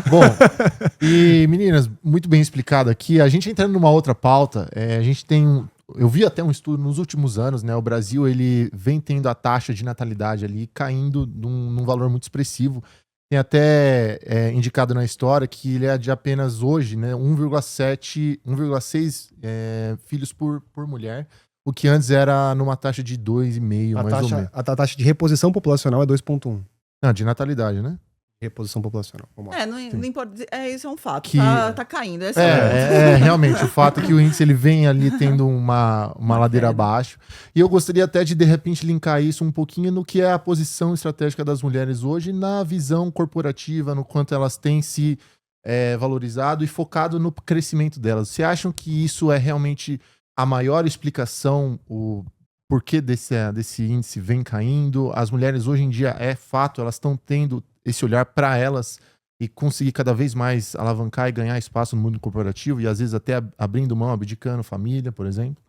Bom, e meninas, muito bem explicado aqui. A gente entrando numa outra pauta, a gente tem eu vi até um estudo nos últimos anos, né? O Brasil, ele vem tendo a taxa de natalidade ali caindo num valor muito expressivo. Tem até indicado na história que ele é de apenas hoje, né? 1,7, 1,6 filhos por mulher. O que antes era numa taxa de 2,5, mais ou menos. A taxa de reposição populacional é 2,1. Não, de natalidade, né? Reposição populacional. Vamos lá. Não importa. Isso é um fato. Que... Tá caindo. Realmente. O fato é que o índice ele vem ali tendo uma ladeira abaixo. E eu gostaria até de repente, linkar isso um pouquinho no que é a posição estratégica das mulheres hoje na visão corporativa, no quanto elas têm se valorizado e focado no crescimento delas. Você acham que isso é realmente a maior explicação, o porquê desse índice vem caindo? As mulheres hoje em dia, é fato, elas estão tendo esse olhar para elas e conseguir cada vez mais alavancar e ganhar espaço no mundo corporativo e às vezes até abrindo mão, abdicando família, por exemplo?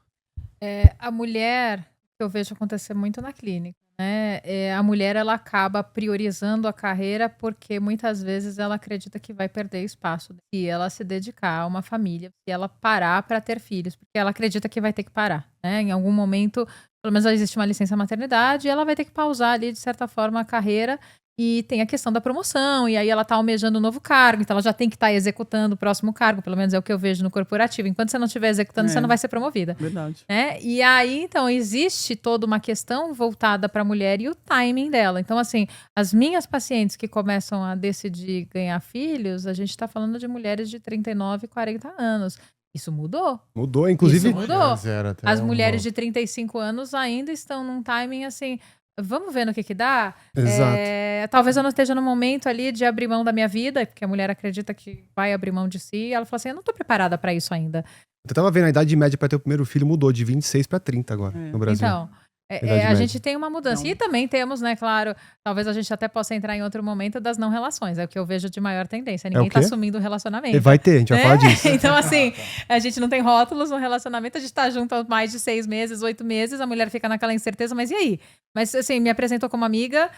A mulher, que eu vejo acontecer muito na clínica, né? A mulher, ela acaba priorizando a carreira porque muitas vezes ela acredita que vai perder espaço se ela se dedicar a uma família, se ela parar para ter filhos, porque ela acredita que vai ter que parar, né? Em algum momento, pelo menos existe uma licença maternidade, e ela vai ter que pausar ali, de certa forma, a carreira. E tem a questão da promoção, e aí ela tá almejando um novo cargo, então ela já tem que estar executando o próximo cargo, pelo menos é o que eu vejo no corporativo. Enquanto você não estiver executando, você não vai ser promovida. Verdade. Né? E aí, então, existe toda uma questão voltada para a mulher e o timing dela. Então, assim, as minhas pacientes que começam a decidir ganhar filhos, a gente está falando de mulheres de 39, 40 anos. Isso mudou. Mudou, inclusive. Isso mudou. As mulheres de 35 anos ainda estão num timing assim... Vamos ver no que dá? Exato. Talvez eu não esteja no momento ali de abrir mão da minha vida, porque a mulher acredita que vai abrir mão de si. E ela fala assim, eu não tô preparada para isso ainda. Eu tava vendo, a idade média para ter o primeiro filho mudou de 26 para 30 agora no Brasil. Então, a gente tem uma mudança. Não. E também temos, né, claro, talvez a gente até possa entrar em outro momento das não relações. É o que eu vejo de maior tendência. Ninguém tá assumindo o relacionamento. Vai ter, a gente vai falar disso. Então, assim, a gente não tem rótulos no relacionamento, a gente tá junto há mais de 6 meses, 8 meses, a mulher fica naquela incerteza, mas e aí? Mas, assim, me apresentou como amiga,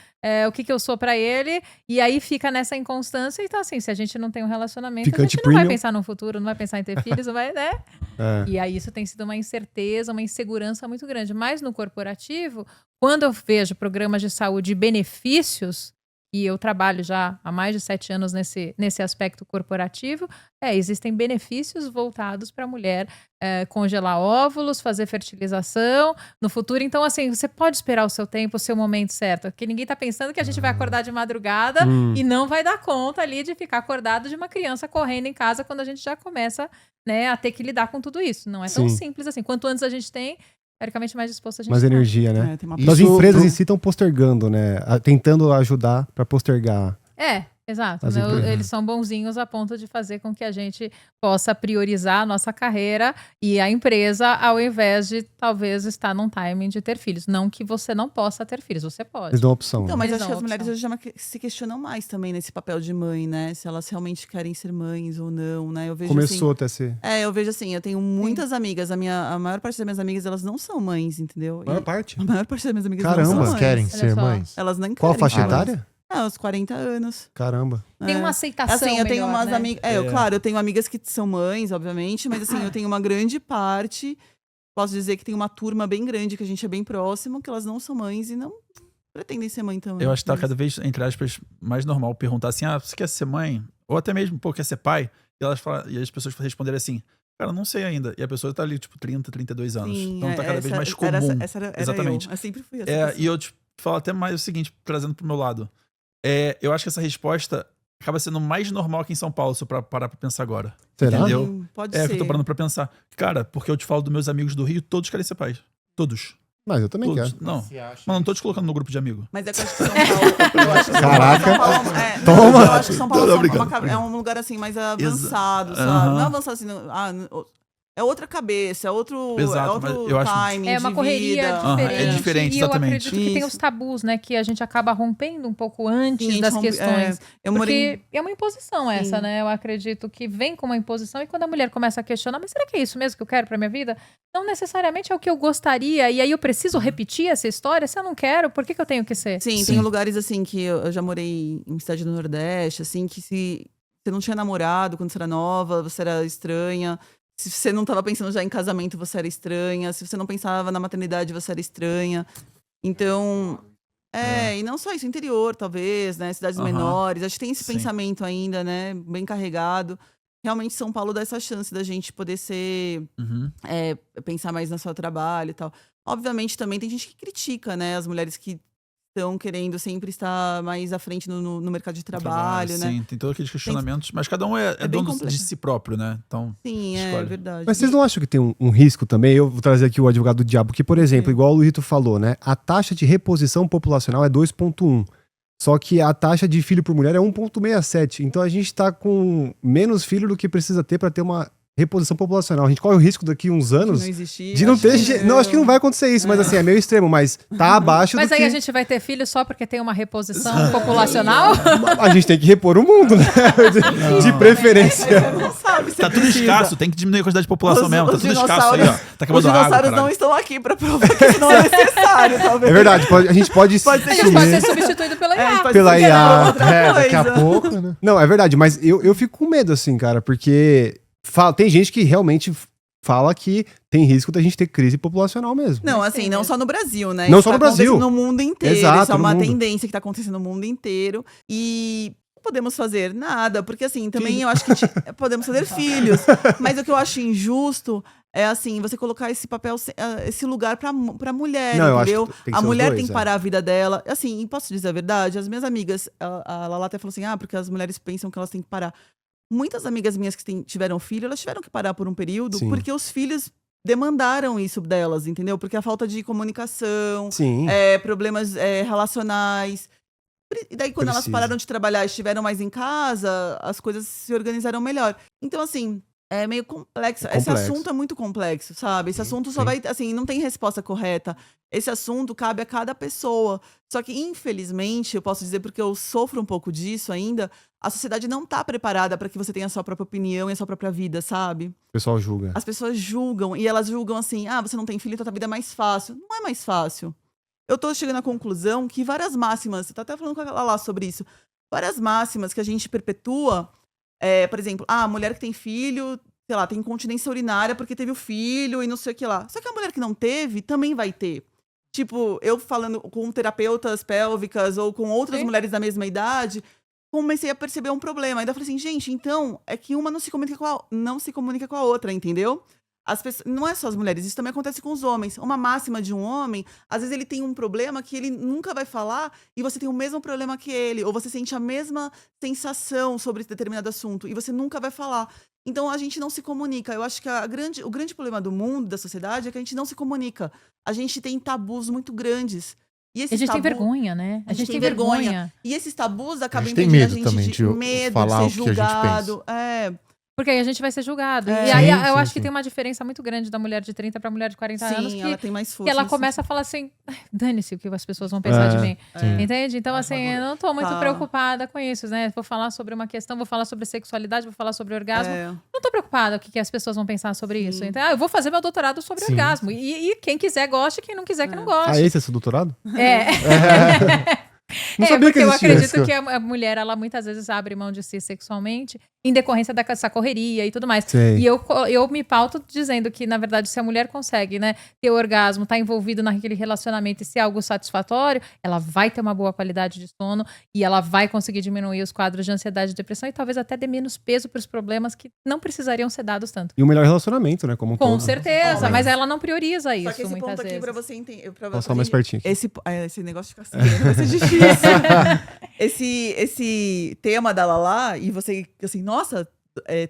o que eu sou pra ele, e aí fica nessa inconstância. Então, assim, se a gente não tem um relacionamento, a gente não vai pensar no futuro, não vai pensar em ter filhos, não vai, né? E aí isso tem sido uma incerteza, uma insegurança muito grande. Mas no corporativo, quando eu vejo programas de saúde e benefícios, e eu trabalho já há mais de 7 anos nesse aspecto corporativo, existem benefícios voltados para a mulher congelar óvulos, fazer fertilização no futuro. Então, assim, você pode esperar o seu tempo, o seu momento certo. Porque ninguém está pensando que a gente vai acordar de madrugada e não vai dar conta ali de ficar acordado de uma criança correndo em casa quando a gente já começa, né, a ter que lidar com tudo isso. Não é tão simples assim. Quanto antes a gente tem, teoricamente mais disposto a gente mais energia, né? Então, as empresas em si estão postergando, né? Tentando ajudar para postergar. Exato. Né? Eles são bonzinhos a ponto de fazer com que a gente possa priorizar a nossa carreira e a empresa, ao invés de talvez estar num timing de ter filhos. Não que você não possa ter filhos, você pode. Eles dão opção. Então, mas acho que as mulheres hoje já se questionam mais também nesse papel de mãe, né? Se elas realmente querem ser mães ou não, né? Eu vejo Começou assim, até ser. eu vejo assim, eu tenho muitas amigas, a maior parte das minhas amigas, elas não são mães, entendeu? A maior parte das minhas amigas não são mães. Elas querem ser mães? Elas nem querem. Qual a faixa etária? Aos 40 anos. Caramba. Tem uma aceitação assim, eu tenho melhor, umas né? amigas... claro, eu tenho amigas que são mães, obviamente, mas assim, eu tenho uma grande parte, posso dizer que tem uma turma bem grande, que a gente é bem próximo, que elas não são mães e não pretendem ser mãe também. Eu acho que tá cada vez, entre aspas, mais normal perguntar assim, você quer ser mãe? Ou até mesmo, quer ser pai? E as pessoas responderem assim, cara, não sei ainda. E a pessoa tá ali, tipo, 30, 32 anos. Sim, então tá cada vez mais comum. Era Exatamente. eu sempre fui essa E eu te falo até mais o seguinte, trazendo pro meu lado. Eu acho que essa resposta acaba sendo mais normal aqui em São Paulo, se eu parar pra pensar agora. Será? Entendeu? Pode ser. É que eu tô parando pra pensar. Cara, porque eu te falo dos meus amigos do Rio, todos querem ser pais. Todos. Mas eu também todos. quero. Não, mas não tô te colocando no grupo de amigo. Mas é que eu acho que São Paulo... Caraca. Toma! Eu acho que São Paulo é um lugar assim mais avançado, sabe? Não é avançado assim... É outra cabeça, é outro timing. É uma correria diferente. É diferente, e exatamente. Eu acredito que tem os tabus, né? Que a gente acaba rompendo um pouco antes das questões. Porque é uma imposição essa, né? Eu acredito que vem com uma imposição e quando a mulher começa a questionar, mas será que é isso mesmo que eu quero pra minha vida? Não necessariamente é o que eu gostaria. E aí eu preciso repetir essa história? Se eu não quero, por que eu tenho que ser? Sim, tem lugares assim que eu já morei em cidade do Nordeste, assim, que se você não tinha namorado quando você era nova, você era estranha. Se você não estava pensando já em casamento, você era estranha. Se você não pensava na maternidade, você era estranha. Então, e não só isso, interior, talvez, né? Cidades menores. Acho que tem esse pensamento ainda, né? Bem carregado. Realmente, São Paulo dá essa chance da gente poder pensar mais no seu trabalho e tal. Obviamente, também tem gente que critica, né? As mulheres que estão querendo sempre estar mais à frente no mercado de trabalho, né? Sim, tem todos aqueles questionamentos, mas cada um é dono complexo. de si próprio, né? Então, Sim, é escolhe. verdade. Mas vocês não acham que tem um risco também? Eu vou trazer aqui o advogado do diabo, que, por exemplo, igual o Luizito falou, né? A taxa de reposição populacional é 2,1. Só que a taxa de filho por mulher é 1,67. Então a gente tá com menos filho do que precisa ter para ter uma reposição populacional. A gente corre o risco daqui uns anos não existir, de não ter... Não, acho que não vai acontecer isso, mas assim, é meio extremo, mas tá abaixo Mas do aí que... a gente vai ter filho só porque tem uma reposição populacional? A gente tem que repor o mundo, né? De preferência. Você não sabe se Tá tudo precisa. escasso, tem que diminuir a quantidade de população mesmo. Tá Os tudo escasso aí, ó. Tá Os acabando a água, dinossauros não caralho. estão aqui pra provar que isso não é necessário, talvez. É verdade, a gente pode Pode ser A que gente pode sumir. ser substituído pela IA. pode Pela ser que IA. era outra Daqui a coisa. pouco, né? Não, é verdade, mas eu fico com medo, assim, cara, porque tem gente que realmente fala que tem risco da gente ter crise populacional mesmo. Não, assim, não só no Brasil, né? Não Isso só no tá Brasil. acontecendo no mundo inteiro. Exato, Isso é no uma mundo. tendência que tá acontecendo no mundo inteiro. E não podemos fazer nada, porque assim, também eu acho que podemos fazer filhos. Mas o que eu acho injusto é assim, você colocar esse papel, esse lugar pra mulher, Não, eu acho entendeu? que tem que A ser os mulher dois, tem que parar a vida dela. Assim, e posso dizer a verdade? As minhas amigas, a Lala até falou assim, porque as mulheres pensam que elas têm que parar. Muitas amigas minhas que tiveram filho, elas tiveram que parar por um período, Sim. porque os filhos demandaram isso delas, entendeu? Porque a falta de comunicação, Sim. problemas relacionais. E daí, quando elas Precisa. pararam de trabalhar e estiveram mais em casa, as coisas se organizaram melhor. Então, assim, é meio complexo. Esse complexo. assunto é muito complexo, sabe? Esse assunto só sim. vai, assim, não tem resposta correta. Esse assunto cabe a cada pessoa. Só que, infelizmente, eu posso dizer, porque eu sofro um pouco disso ainda, a sociedade não tá preparada para que você tenha a sua própria opinião e a sua própria vida, sabe? O pessoal julga. As pessoas julgam, e elas julgam assim, você não tem filho, então a vida é mais fácil. Não é mais fácil. Eu tô chegando à conclusão que várias máximas, eu tô até falando com a Lala sobre isso, várias máximas que a gente perpetua, por exemplo, a mulher que tem filho, sei lá, tem incontinência urinária porque teve o filho e não sei o que lá. Só que a mulher que não teve também vai ter. Tipo, eu falando com terapeutas pélvicas ou com outras mulheres da mesma idade, comecei a perceber um problema. Ainda falei assim, gente, então é que uma não se comunica com a outra, entendeu? As pessoas, não é só as mulheres, isso também acontece com os homens. Uma máxima de um homem, às vezes ele tem um problema que ele nunca vai falar e você tem o mesmo problema que ele, ou você sente a mesma sensação sobre determinado assunto e você nunca vai falar. Então a gente não se comunica. Eu acho que o grande problema do mundo, da sociedade, é que a gente não se comunica. A gente tem tabus muito grandes. E A gente tem vergonha, né? A gente tem vergonha. E esses tabus acabam tem impedindo medo também de medo falar de ser o que a gente julgado. Porque aí a gente vai ser julgado. É. E aí Sim, eu sim, acho que sim. tem uma diferença muito grande da mulher de 30 pra mulher de 40 anos. Sim, Que, ela tem mais força. que ela nesse começa a falar assim, dane-se o que as pessoas vão pensar de mim. sim. Entende? Então, assim, eu não tô muito Tá. preocupada com isso, né? Vou falar sobre uma questão, vou falar sobre sexualidade, vou falar sobre orgasmo. É. Não tô preocupada com o que as pessoas vão pensar sobre isso. Então, eu vou fazer meu doutorado sobre Sim. orgasmo. E quem quiser goste, quem não quiser que não goste. Ah, esse é seu doutorado? É, sabia que porque eu existia acredito isso. que a mulher, ela muitas vezes abre mão de si sexualmente em decorrência dessa correria e tudo mais. Sei. E eu me pauto dizendo que, na verdade, se a mulher consegue, né, ter orgasmo, tá envolvido naquele relacionamento e ser algo satisfatório, ela vai ter uma boa qualidade de sono e ela vai conseguir diminuir os quadros de ansiedade e depressão e talvez até dê menos peso para os problemas que não precisariam ser dados tanto. E o melhor relacionamento, né? Como um Com todo. certeza, mas ela não prioriza Só isso que esse muitas ponto aqui, vezes. pra você entender. Passar mais pertinho aqui. Esse negócio de ficar assim, vai ser difícil. esse tema da Lala, e você, assim, nossa,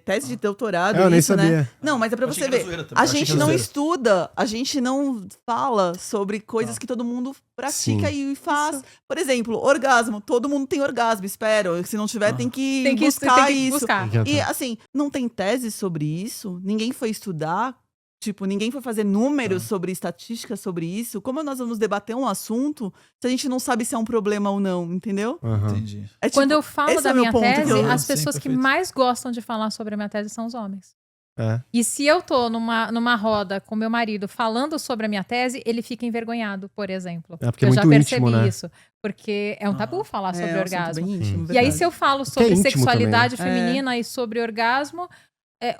tese de doutorado, Eu nem isso, né? sabia. Não, mas é pra Eu achei você que era ver. zoeira também. A Eu achei gente que era não zoeira. estuda, a gente não fala sobre coisas que todo mundo pratica e faz. Por exemplo, orgasmo. Todo mundo tem orgasmo, espero. Se não tiver, tem que buscar isso. buscar. E assim, não tem tese sobre isso, ninguém foi estudar, tipo, ninguém foi fazer números sobre estatística sobre isso. Como nós vamos debater um assunto se a gente não sabe se é um problema ou não, entendeu? Aham. Entendi. É, tipo, Quando eu falo esse da é o meu minha ponto que tese, eu- as Sim, pessoas que perfeito. mais gostam de falar sobre a minha tese são os homens. É. E se eu tô numa roda com meu marido falando sobre a minha tese, ele fica envergonhado, por exemplo. É porque é eu já muito percebi íntimo, né? isso. Porque é um tabu falar sobre um assunto orgasmo. bem íntimo, E aí, verdade. se eu falo é sobre íntimo sexualidade também, né? feminina e sobre orgasmo,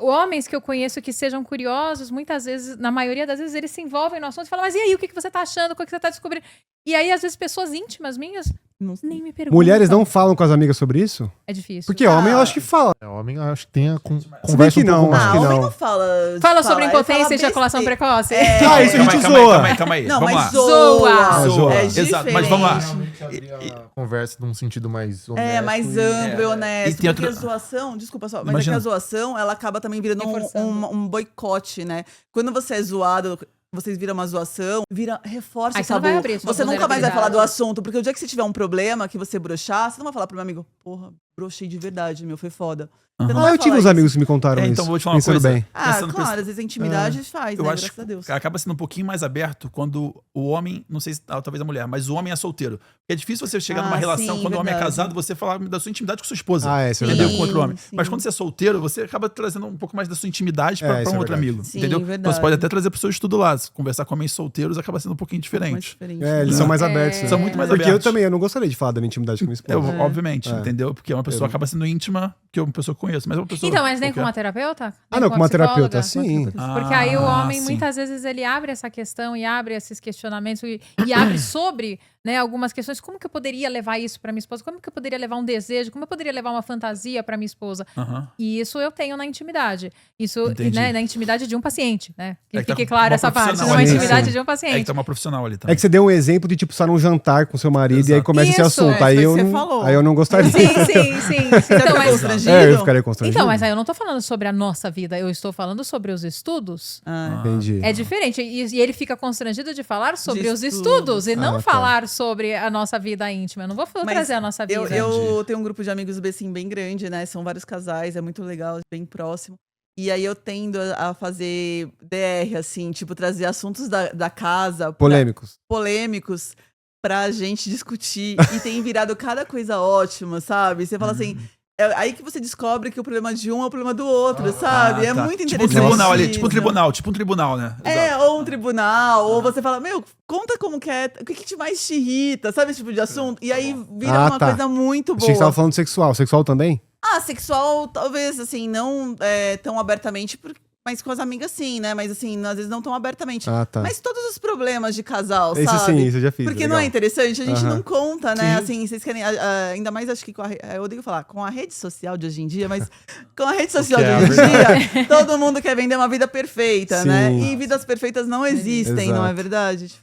homens que eu conheço que sejam curiosos, muitas vezes, na maioria das vezes, eles se envolvem no assunto e falam, mas e aí, o que você tá achando? O que você tá descobrindo? E aí, às vezes, pessoas íntimas minhas Não- nem me perguntam. Mulheres não falam com as amigas sobre isso? É difícil. Porque homem eu acho que fala. Homem, eu acho que tem a bem conversa que um pouco não, mais. acho que homem não. não fala. Fala sobre ele impotência fala e ejaculação besteira. precoce? Ah, isso a gente Calma aí, zoa. calma aí. Não, Vamos lá. mas zoa. Zoa. É Exato, mas vamos lá. diferente. A conversa num sentido mais honesto. É, mais e- amplo e E honesto. tem Porque outra- a zoação, desculpa só, mas Imagina. é que a zoação, ela acaba também virando Reforçando. um boicote, né? Quando você é zoado, vocês viram uma zoação, reforça Aí o você não tabu. vai abrir sua Você nunca mais vai falar do vulnerabilidade. assunto, porque o dia que você tiver um problema, que você broxar, você não vai falar pro meu amigo, porra, brochei de verdade, meu, foi foda. Você não Ah, vai eu tive falar uns isso. amigos que me contaram isso. Então, vou te falar uma pensando coisa. bem. Ah, Pensando claro, às vezes a intimidade faz, Eu né? acho Graças a Deus. que acaba sendo um pouquinho mais aberto quando o homem, não sei se talvez a mulher, mas o homem é solteiro. Porque é difícil você chegar numa relação sim, quando o homem é verdade. casado, você falar da sua intimidade com sua esposa. Ah, é, isso é Entendeu? verdade. Com outro homem. Sim. Mas quando você é solteiro, você acaba trazendo um pouco mais da sua intimidade É, pra isso um é outro verdade. amigo. Sim, entendeu? Então verdade. você pode até trazer pro seu estudo lá. Conversar com homens solteiros acaba sendo um pouquinho Mais diferente. diferente. É, eles são mais abertos. né? São muito mais Porque abertos. eu também, eu não gostaria de falar da minha intimidade com minha esposa. Obviamente, É. entendeu? Porque uma pessoa acaba sendo íntima, que é uma pessoa que eu conheço. Mas é uma pessoa. Então, mas nem com qualquer. uma terapeuta? Ah, Nem não, com uma terapeuta, psicóloga? sim. Porque aí o homem, sim. muitas vezes, ele abre essa questão e abre esses questionamentos e abre sobre, né, algumas questões. Como que eu poderia levar isso pra minha esposa? Como que eu poderia levar um desejo? Como eu poderia levar uma fantasia pra minha esposa? Aham. E isso eu tenho na intimidade. Isso, Entendi. né, na intimidade de um paciente, né? Que É que tá fique com claro uma essa parte. profissional Numa ali, intimidade sim. de um É que paciente. tá uma profissional ali É também. que você deu um exemplo de, tipo, estar num jantar com seu marido e aí Exato. começa esse Isso, assunto. é, aí, foi eu o que você não, falou. aí eu não gostaria. Sim, sim, sim. Você Então, fica mas, constrangido? É, eu ficaria constrangido. então, mas aí eu não tô falando sobre a nossa vida, eu estou falando sobre os estudos. Ah, Entendi. É diferente. E ele fica constrangido de falar sobre De os estudos. estudos e não Ah, tá. falar sobre a nossa vida íntima. Eu não vou Mas trazer a nossa vida. eu tenho um grupo de amigos assim, bem grande, né? São vários casais, é muito legal, bem próximo. E aí eu tendo a fazer DR, assim, tipo, trazer assuntos da casa polêmicos pra gente discutir. E tem virado cada coisa ótima, sabe? Você fala assim. É aí que você descobre que o problema de um é o problema do outro, sabe? É tá. muito Tipo um interessante. tribunal ali, isso. tipo um tribunal, né? É, Exato. ou um tribunal, ou você fala, meu, conta como que é, o que mais te irrita, sabe esse tipo de assunto? E aí vira Ah, uma tá. coisa muito Achei que você boa. tava falando sexual. Sexual também? Ah, sexual, talvez, assim, não tão abertamente, mas com as amigas sim, né? Mas assim, às vezes não tão abertamente. Ah, tá. Mas todos os problemas de casal, Esse sabe? sim, isso eu já fiz. Porque legal. não é interessante, a gente Aham. não conta, né? Sim. Assim, vocês querem. Ainda mais acho que com eu odeio falar, com a rede social de hoje em dia, mas com a rede social que de é hoje em dia, todo mundo quer vender uma vida perfeita, né? Sim. E vidas perfeitas não existem, não é Exato. verdade? Tipo,